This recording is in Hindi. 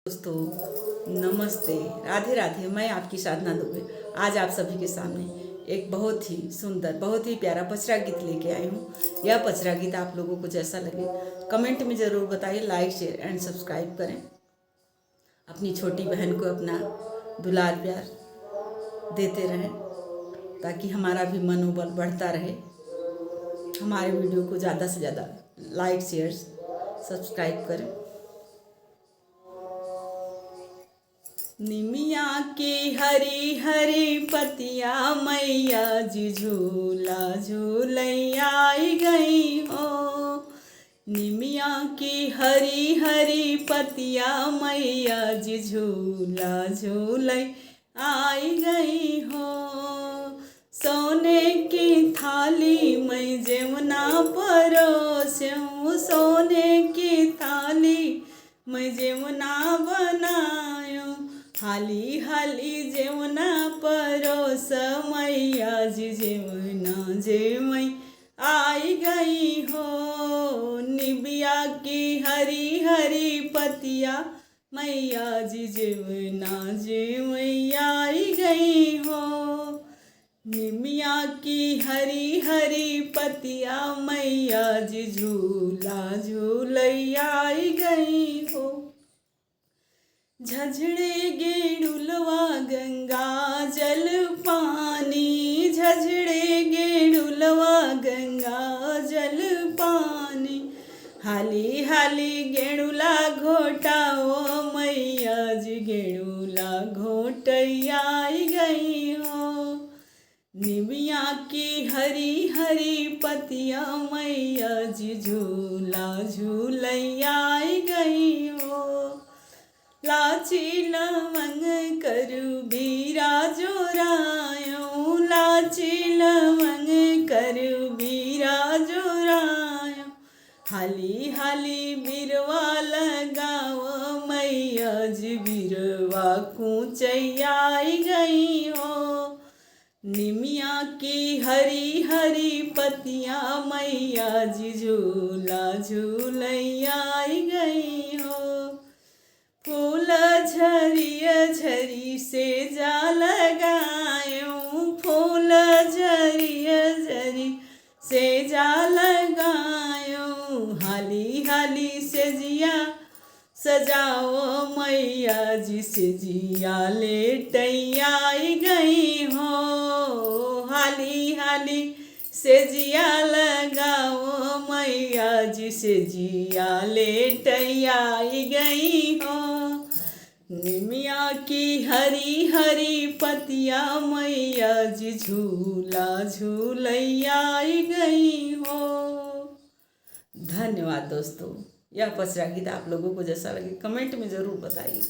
दोस्तों नमस्ते, राधे राधे। मैं आपकी साधना दुबे आज आप सभी के सामने एक बहुत ही सुंदर, बहुत ही प्यारा पचरा गीत लेके आई हूँ। यह पचरा गीत आप लोगों को जैसा लगे कमेंट में ज़रूर बताइए। लाइक शेयर एंड सब्सक्राइब करें। अपनी छोटी बहन को अपना दुलार प्यार देते रहें ताकि हमारा भी मनोबल बढ़ता रहे। हमारे वीडियो को ज़्यादा से ज़्यादा लाइक शेयर सब्सक्राइब करें। निमिया की हरी हरी पतिया मैया जी झूला झूलैया आई गई हो। निमिया की हरी हरी पतिया मैया जी झूला झूलै आई गई हो। सोने की थाली मैं जेवना परोस्यूं, सोने की थाली मैं जेवना बनायो। हाली हाली जेवना परोस मैया जी जेवना जेवई आई गई हो। निबिया की हरी हरी पतिया मैया जी जेवना जेवई आई गई हो। निमिया की हरी हरी पतिया मैया जी झूला झूलैया आई गई हो। झझड़े गेड़ुलवा गंगा जल पानी, झझड़े गेड़ुलवा गंगा जल पानी। हाली हाली गेड़ुला घोटाओ मैया जी गेड़ुला घोटैया आई गई हो। निमिया की हरी हरी पतिया मैया जी झूला झूलैया आई गई हो। लाची लवंग करू बीरा जोरायो, लाची लवंग करू बीरा जोरायो। हाली हाली बिरवा लगाओ मैया जी बिरवा कूचैया आई गई हो। निमिया की हरी हरी पतिया मैया जी झूला झूलैया आई गई हो। फूल झरिया झरी से जा लगायो, फूल झरिया झरी से जा लगायो। हाली हाली से जिया सजाओ मैया जी से जिया लेटैया आई गई हो। हाली हाली से जिया लगाओ मैया जी से जिया लेटैया आई गई हो। निमिया की हरी हरी पतिया मैया जी झूला झूलैया आई गई हो। धन्यवाद दोस्तों। यह पचरा गीत आप लोगों को जैसा लगे कमेंट में ज़रूर बताइए।